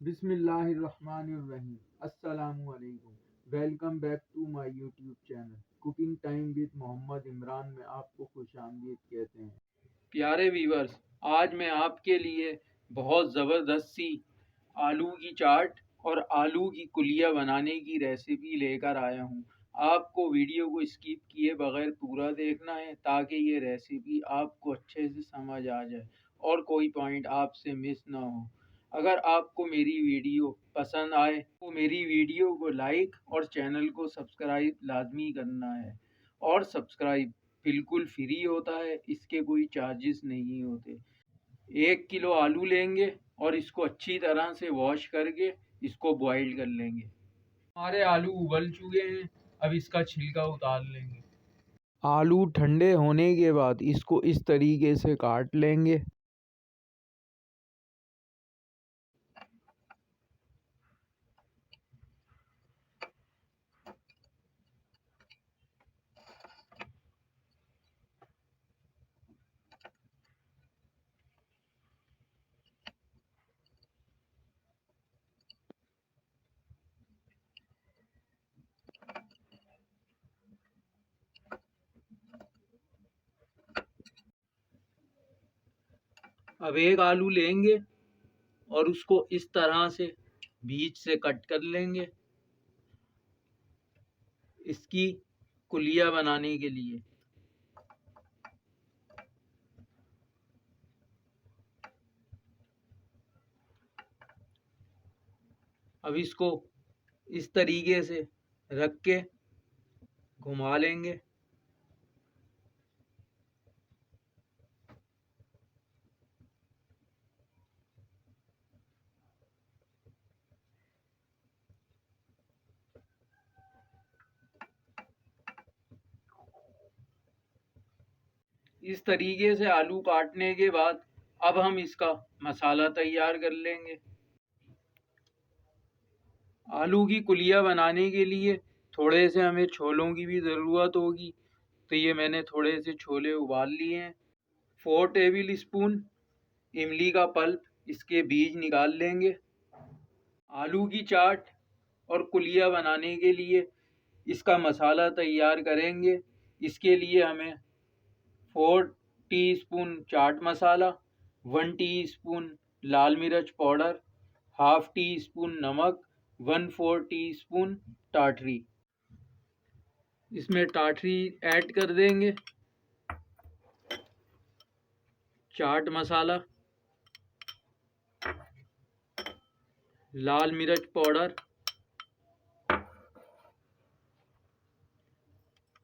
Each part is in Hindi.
बिस्मिल्लाहिर्रहमानिर्रहीम। अस्सलामुअलैकुम। Welcome back to my YouTube channel cooking time with Mohammad Imran में आपको खुशामदीद कहते हैं। प्यारे व्यूअर्स, आज मैं आपके लिए बहुत ज़बरदस्त सी आलू की चाट और आलू की कुलिया बनाने की रेसिपी लेकर आया हूँ। आपको वीडियो को स्किप किए बगैर पूरा देखना है ताकि ये रेसिपी आपको अच्छे से समझ आ जाए और कोई पॉइंट आपसे मिस ना हो। अगर आपको मेरी वीडियो पसंद आए तो मेरी वीडियो को लाइक और चैनल को सब्सक्राइब लाजमी करना है। और सब्सक्राइब बिल्कुल फ्री होता है, इसके कोई चार्जेस नहीं होते। 1 किलो आलू लेंगे और इसको अच्छी तरह से वॉश करके इसको बॉईल कर लेंगे। हमारे आलू उबल चुके हैं, अब इसका छिलका उतार लेंगे। आलू ठंडे होने के बाद इसको इस तरीके से काट लेंगे। अब एक आलू लेंगे और उसको इस तरह से बीच से कट कर लेंगे इसकी कुलिया बनाने के लिए। अब इसको इस तरीके से रख के घुमा लेंगे। इस तरीके से आलू काटने के बाद अब हम इसका मसाला तैयार कर लेंगे। आलू की कुलिया बनाने के लिए थोड़े से हमें छोलों की भी ज़रूरत होगी, तो ये मैंने थोड़े से छोले उबाल लिए हैं। 4 टेबल स्पून इमली का पल्प, इसके बीज निकाल लेंगे। आलू की चाट और कुलिया बनाने के लिए इसका मसाला तैयार करेंगे। इसके लिए हमें 4 टीस्पून चाट मसाला, 1 टीस्पून लाल मिर्च पाउडर, हाफ टी स्पून नमक, 1/4 टीस्पून टाटरी, इसमें टाटरी ऐड कर देंगे। चाट मसाला, लाल मिर्च पाउडर,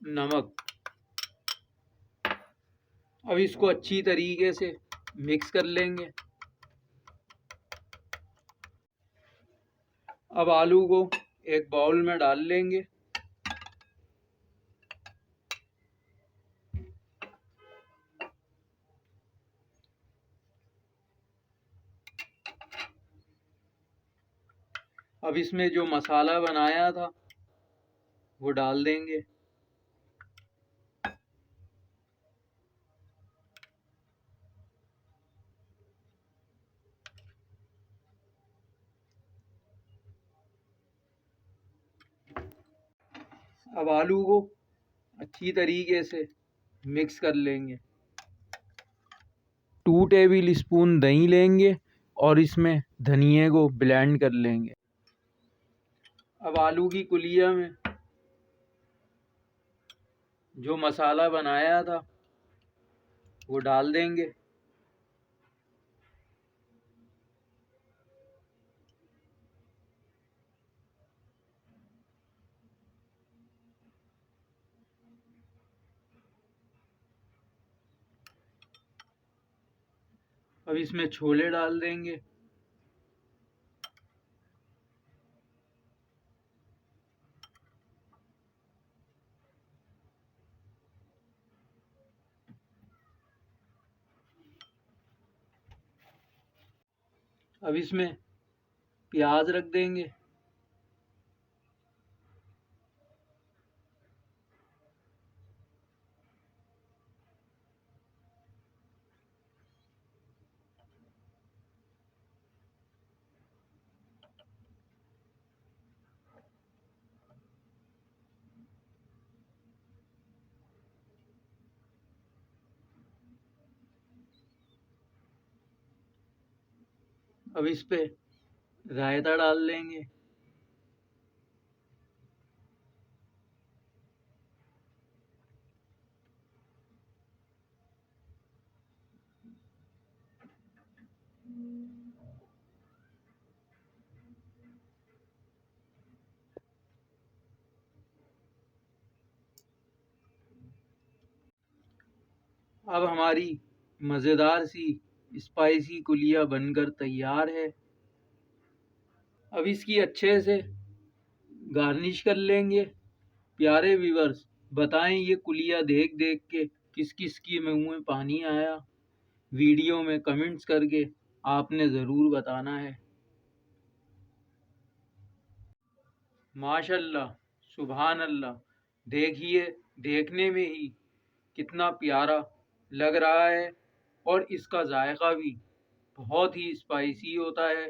नमक। अब इसको अच्छी तरीके से मिक्स कर लेंगे। अब आलू को एक बाउल में डाल लेंगे। अब इसमें जो मसाला बनाया था वो डाल देंगे। अब आलू को अच्छी तरीके से मिक्स कर लेंगे। 2 टेबल स्पून दही लेंगे और इसमें धनिए को ब्लेंड कर लेंगे। अब आलू की कुलिया में जो मसाला बनाया था वो डाल देंगे। अब इसमें छोले डाल देंगे। अब इसमें प्याज रख देंगे। अब इस पे रायता डाल लेंगे। अब हमारी मज़ेदार सी स्पाइसी कुलिया बनकर तैयार है। अब इसकी अच्छे से गार्निश कर लेंगे। प्यारे व्यूअर्स, बताएं ये कुलिया देख देख के किस किस की मुंह में पानी आया। वीडियो में कमेंट्स करके आपने ज़रूर बताना है। माशाल्लाह, सुभान अल्लाह। देखिए, देखने में ही कितना प्यारा लग रहा है और इसका जायका भी बहुत ही स्पाइसी होता है।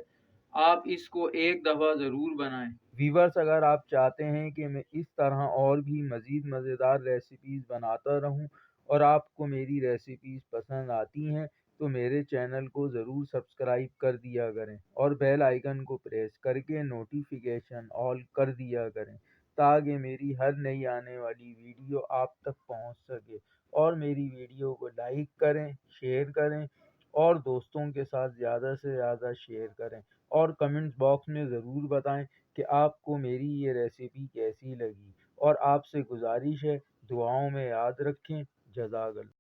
आप इसको एक दफ़ा ज़रूर बनाएं। व्यूअर्स, अगर आप चाहते हैं कि मैं इस तरह और भी मज़ीद मज़ेदार रेसिपीज़ बनाता रहूं और आपको मेरी रेसिपीज़ पसंद आती हैं तो मेरे चैनल को ज़रूर सब्सक्राइब कर दिया करें और बेल आइकन को प्रेस करके नोटिफिकेशन ऑल कर दिया करें ताकि मेरी हर नई आने वाली वीडियो आप तक पहुंच सके। और मेरी वीडियो को लाइक करें, शेयर करें और दोस्तों के साथ ज़्यादा से ज़्यादा शेयर करें और कमेंट्स बॉक्स में ज़रूर बताएं कि आपको मेरी ये रेसिपी कैसी लगी। और आपसे गुजारिश है, दुआओं में याद रखें। जज़ाकल्लाह।